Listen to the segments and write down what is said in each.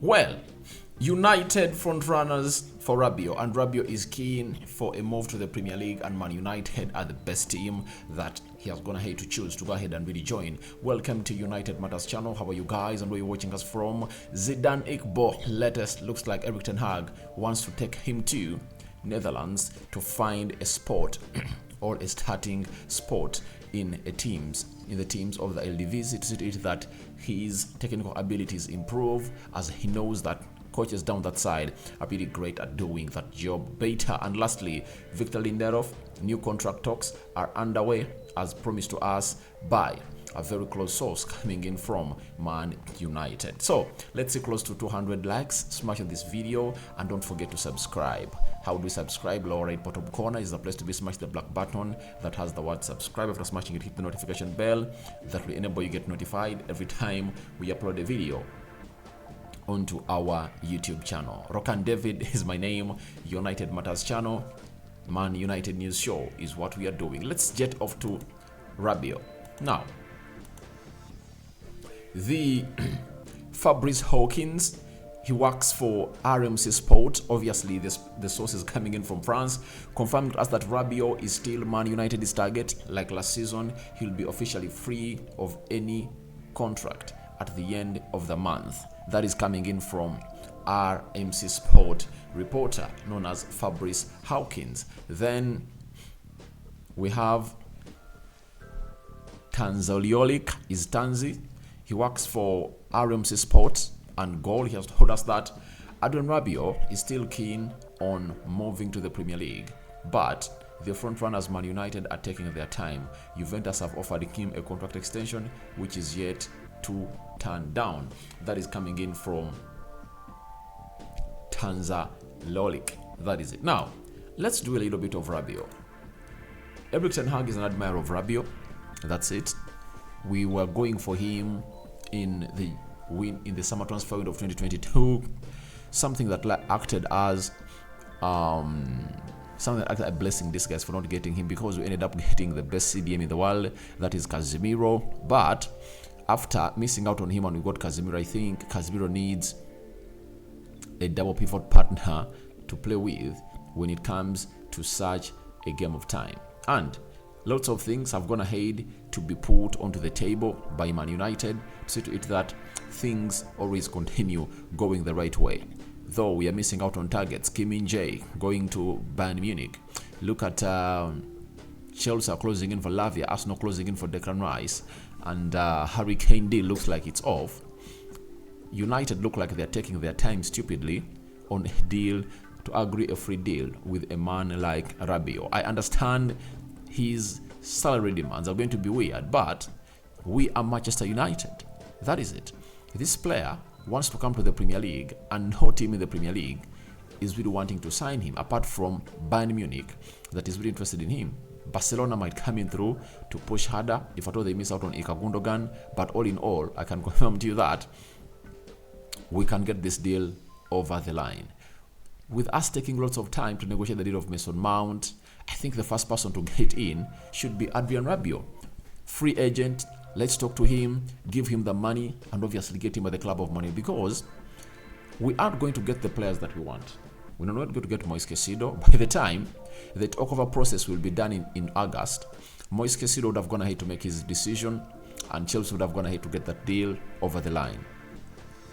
Well, United frontrunners for Rabiot, and Rabiot is keen for a move to the Premier League, and Man United are the best team that he has gone ahead to choose to go ahead and really join. Welcome to United Matters channel. How are you guys, and where you're watching us from? Zidane Iqbal latest looks like Adrien Rabiot wants to take him to Netherlands to find a spot or a starting spot in the teams of the Eredivisie, to see that his technical abilities improve, as he knows that coaches down that side are really great at doing that job better. And lastly, Victor Lindelof, new contract talks are underway as promised to us by a very close source coming in from Man United. So let's see close to 200 likes. Smash on this video and don't forget to subscribe. How do you subscribe? Lower right bottom corner is the place to be. Smash the black button that has the word subscribe. After smashing it, hit the notification bell that will enable you get notified every time we upload a video onto our YouTube channel. Rokan David is my name. United Matters channel, Man United News Show is what we are doing. Let's jet off to Rabiot now. The Fabrice Hawkins, he works for RMC Sport. Obviously, the source is coming in from France, confirming to us that Rabiot is still Man United's target. Like last season, he'll be officially free of any contract at the end of the month. That is coming in from RMC Sport reporter known as Fabrice Hawkins. Then we have Tanzoliolik is Tanzi. He works for RMC Sport and Goal. He has told us that Adrien Rabiot is still keen on moving to the Premier League, but the front runners Man United are taking their time. Juventus have offered him a contract extension, which is yet to turn down. That is coming in from Tanzoliolik. That is it. Now, let's do a little bit of Rabiot. Adrien Rabiot is an admirer of Rabiot. That's it. We were going for him in the summer transfer window of 2022, something that acted as a blessing this guys for not getting him, because we ended up getting the best CDM in the world, that is Casemiro. But after missing out on him and we got Casemiro, I think Casemiro needs a double pivot partner to play with when it comes to such a game of time. And lots of things have gone ahead to be put onto the table by Man United to see to it that things always continue going the right way. Though we are missing out on targets. Kim Min-jae going to Bayern Munich. Look at Chelsea are closing in for Lavia, Arsenal closing in for Declan Rice, and Harry Kane deal looks like it's off. United look like they're taking their time stupidly on a deal to agree a free deal with a man like Rabiot. I understand his salary demands are going to be weird, but we are Manchester United. That is it. This player wants to come to the Premier League, and no team in the Premier League is really wanting to sign him apart from Bayern Munich that is really interested in him. Barcelona might come in through to push harder if at all they miss out on Ilkay Gundogan, but all in all, I can confirm to you that we can get this deal over the line. With us taking lots of time to negotiate the deal of Mason Mount, I think the first person to get in should be Adrien Rabiot. Free agent, let's talk to him, give him the money, and obviously get him at the club of money, because we aren't going to get the players that we want. We're not going to get Moise Caicedo. By the time the takeover process will be done in August, Moise Caicedo would have gone ahead to make his decision, and Chelsea would have gone ahead to get that deal over the line.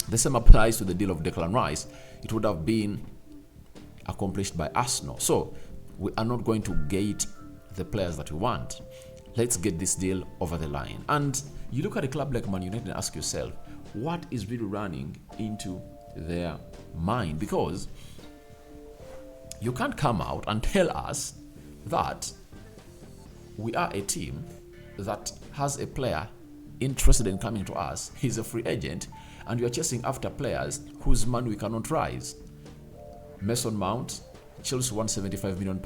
The same applies to the deal of Declan Rice. It would have been accomplished by Arsenal. So we are not going to get the players that we want. Let's get this deal over the line. And you look at a club like Man United and ask yourself, what is really running into their mind? Because you can't come out and tell us that we are a team that has a player interested in coming to us. He's a free agent, and we are chasing after players whose money we cannot raise. Mason Mount, Chelsea wants £75 million,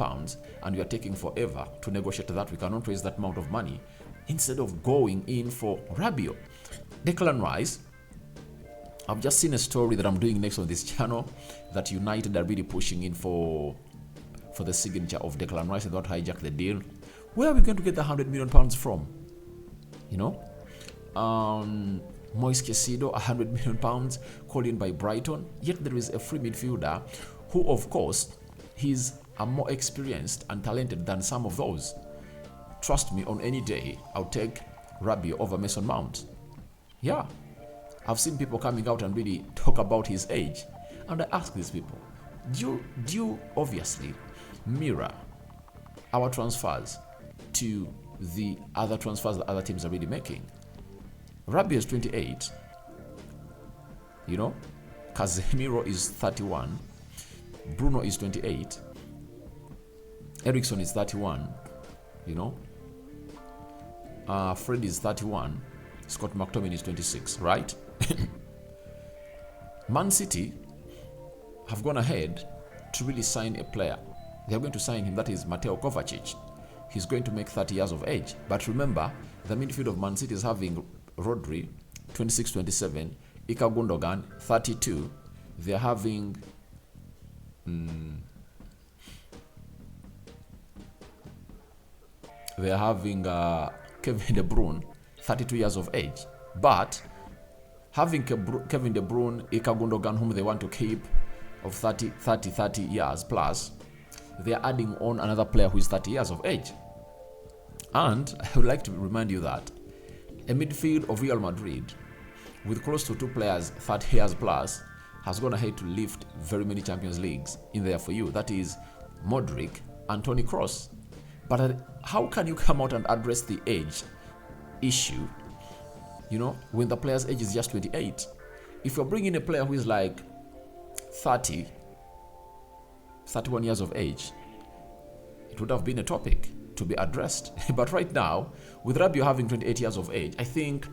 and we are taking forever to negotiate that. We cannot raise that amount of money instead of going in for Rabiot. Declan Rice, I've just seen a story that I'm doing next on this channel that United are really pushing in for the signature of Declan Rice and not hijack the deal. Where are we going to get the £100 million from? You know, Moise Caicedo, £100 million, called in by Brighton. Yet there is a free midfielder who, of course, he's more experienced and talented than some of those. Trust me, on any day, I'll take Rabiot over Mason Mount. Yeah, I've seen people coming out and really talk about his age. And I ask these people, do you obviously mirror our transfers to the other transfers that other teams are really making? Rabiot is 28. Casemiro is 31. Bruno is 28. Eriksen is 31. Fred is 31. Scott McTominay is 26, right? Man City have gone ahead to really sign a player. They're going to sign him, that is Mateo Kovacic. He's going to make 30 years of age. But remember, the midfield of Man City is having Rodri, 26-27, Ika Gundogan, 32. They're having Kevin De Bruyne, 32 years of age. But having Kevin De Bruyne, Ika Gundogan, whom they want to keep, of 30 years plus, they are adding on another player who is 30 years of age. And I would like to remind you that a midfield of Real Madrid with close to 2 players 30 years plus has gone ahead to lift very many Champions Leagues in there for you. That is Modric and Toni Kroos. But how can you come out and address the age issue, when the player's age is just 28? If you're bringing a player who is like 31 years of age, it would have been a topic to be addressed. But right now, with Rabiot having 28 years of age, I think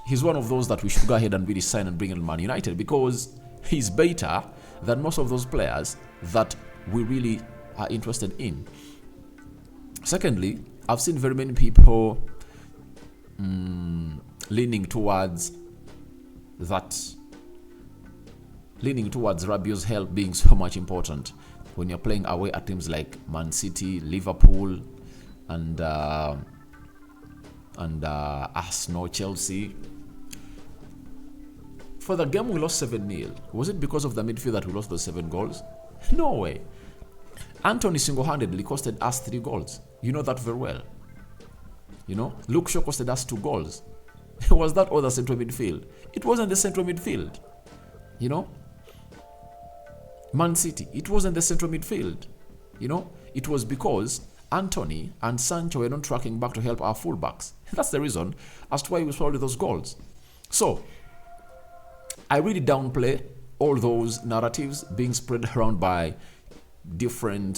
he's one of those that we should go ahead and really sign and bring in Man United, because he's better than most of those players that we really are interested in. Secondly, I've seen very many people leaning towards Rabiot's help being so much important when you're playing away at teams like Man City, Liverpool, and Arsenal, Chelsea. For the game we lost 7-0, was it because of the midfield that we lost those 7 goals? No way. Anthony single-handedly costed us 3 goals. You know that very well. Luke Shaw costed us 2 goals. Was that all the central midfield? It wasn't the central midfield. Man City, it wasn't the central midfield. It was because Anthony and Sancho were not tracking back to help our fullbacks. That's the reason as to why we swallowed those goals. So, I really downplay all those narratives being spread around by different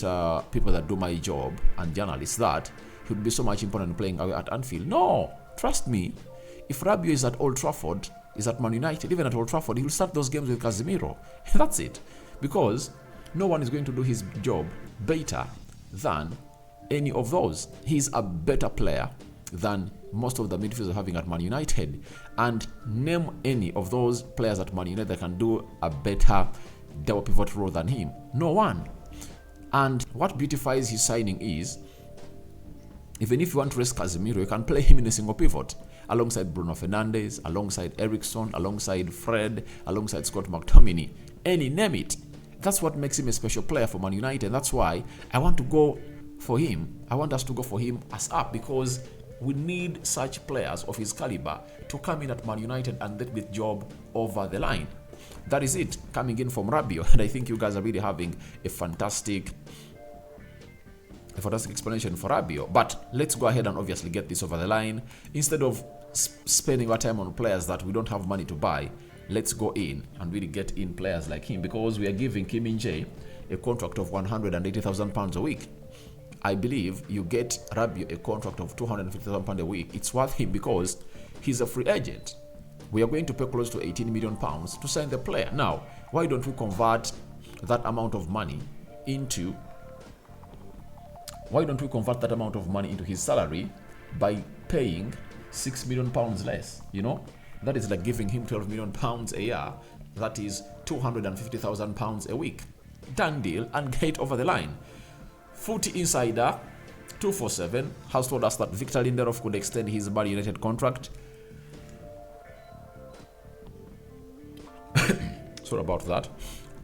people that do my job and journalists that he would be so much important playing away at Anfield. No, trust me. If Rabiot is at Old Trafford, is at Man United, even at Old Trafford, he will start those games with Casemiro. That's it. Because no one is going to do his job better than any of those. He's a better player than most of the midfielders having at Man United. And name any of those players at Man United that can do a better double pivot role than him. No one. And what beautifies his signing is, even if you want to rest Casemiro, you can play him in a single pivot alongside Bruno Fernandes, alongside Eriksen, alongside Fred, alongside Scott McTominay. Any, name it. That's what makes him a special player for Man United. That's why I want to go for him. I want us to go for him as up, because we need such players of his caliber to come in at Man United and get the job over the line. That is it, coming in from Rabiot. And I think you guys are really having a fantastic explanation for Rabiot. But let's go ahead and obviously get this over the line. Instead of spending our time on players that we don't have money to buy, let's go in and really get in players like him, because we are giving Kim Min-jae a contract of £180,000 a week. I believe you get Rabiot a contract of £250,000 a week. It's worth him because he's a free agent. We are going to pay close to £18 million to sign the player. Now, why don't we convert that amount of money into his salary by paying £6 million less? That is like giving him £12 million a year. That is £250,000 a week. Done deal, and get over the line. Footy Insider 247 has told us that Victor Lindelof could extend his Man United contract sorry about that,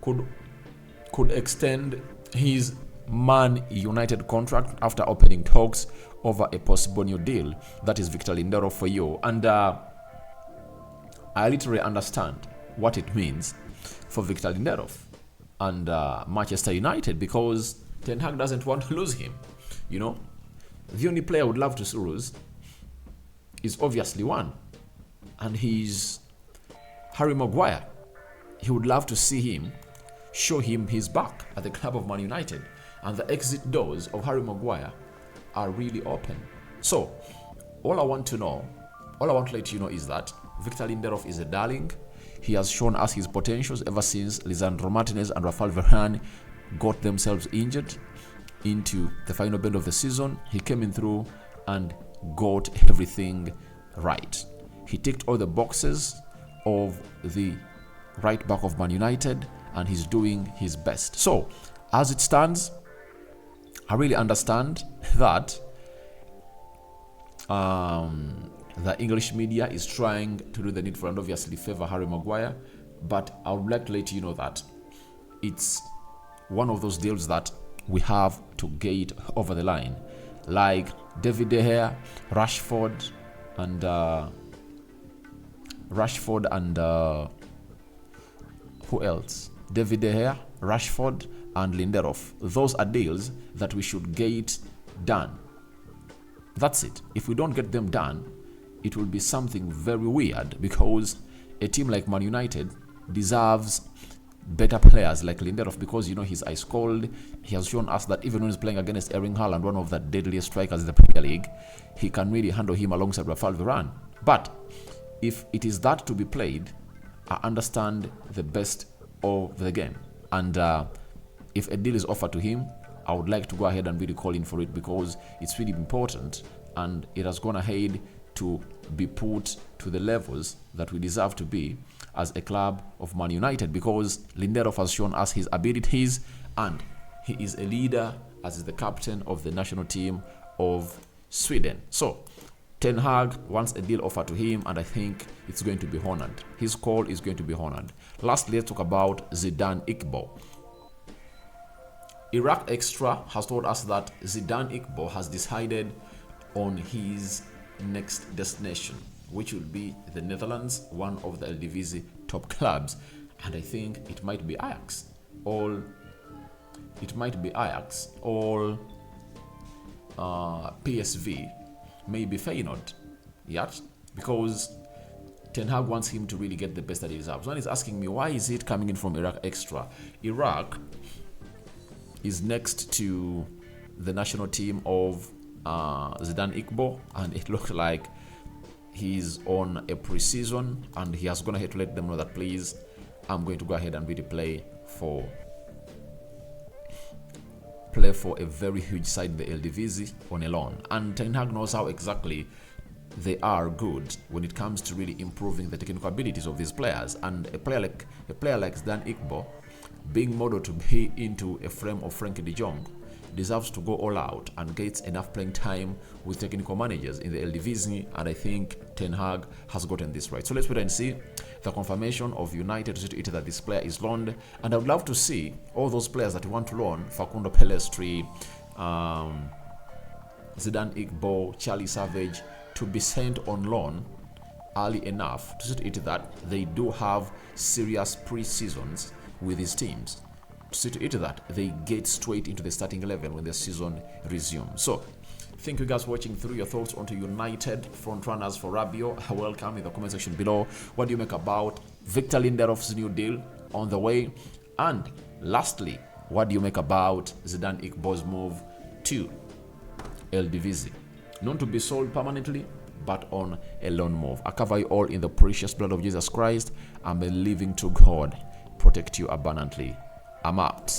could extend his Man United contract after opening talks over a possible new deal. That is Victor Lindelof for you. And I literally understand what it means for Victor Lindelof and Manchester United, because Ten Hag doesn't want to lose him. You know, the only player I would love to lose is obviously one, and he's Harry Maguire. He would love to see him, show him his back at the club of Man United, and the exit doors of Harry Maguire are really open. So, all I want to let you know is that Victor Lindelof is a darling. He has shown us his potentials ever since Lisandro Martinez and Rafael Varane got themselves injured into the final bend of the season. He came in through and got everything right. He ticked all the boxes of the right back of Man United, and he's doing his best. So, as it stands, I really understand that the English media is trying to do the needful and obviously favor Harry Maguire, but I would like to let you know that it's one of those deals that we have to get over the line, like David De Gea, Rashford, and who else? David De Gea, Rashford, and Lindelof. Those are deals that we should get done. That's it. If we don't get them done, it will be something very weird, because a team like Man United deserves better players like Lindelof, because you know he's ice cold. He has shown us that even when he's playing against Erling Haaland, one of the deadliest strikers in the Premier League, he can really handle him alongside Rafael Varane. But if it is that to be played, I understand the best of the game, and if a deal is offered to him, I would like to go ahead and really call in for it, because it's really important and it has gone ahead to be put to the levels that we deserve to be as a club of Man United, because Lindelof has shown us his abilities and he is a leader, as is the captain of the national team of Sweden. So Ten Hag wants a deal offered to him, and I think it's going to be honored. His call is going to be honored. Lastly, let's talk about Zidane Iqbal. Iraq Extra has told us that Zidane Iqbal has decided on his next destination, which will be the Netherlands, one of the Eredivisie top clubs, and I think it might be Ajax, or PSV, maybe Feyenoord, yes, because Ten Hag wants him to really get the best that he deserves. One is asking me, why is it coming in from Iraq Extra? Iraq is next to the national team of Zidane Iqbal, and it looks like he's on a pre-season, and he has gone ahead to let them know that, please, I'm going to go ahead and really play for a very huge side in the Eredivisie on a loan. And Ten Hag knows how exactly they are good when it comes to really improving the technical abilities of these players. And a player like Zidane Iqbal, being modeled to be into a frame of Frankie de Jong, deserves to go all out and gets enough playing time with technical managers in the Eredivisie, and I think Ten Hag has gotten this right. So let's wait and see the confirmation of United to see to it that this player is loaned, and I would love to see all those players that want to loan, Facundo Pellistri, Zidane Iqbal, Charlie Savage, to be sent on loan early enough to see to it that they do have serious pre-seasons with his teams, to see to it that they get straight into the starting 11 when the season resumes. So thank you guys for watching through. Your thoughts onto United front runners for Rabiot, welcome in the comment section below. What do you make about Victor Lindelof's new deal on the way? And lastly, what do you make about Zidane Iqbal's move to Eredivisie? Not to be sold permanently, but on a loan move. I cover you all in the precious blood of Jesus Christ. I'm believing to God protect you abundantly. I'm out.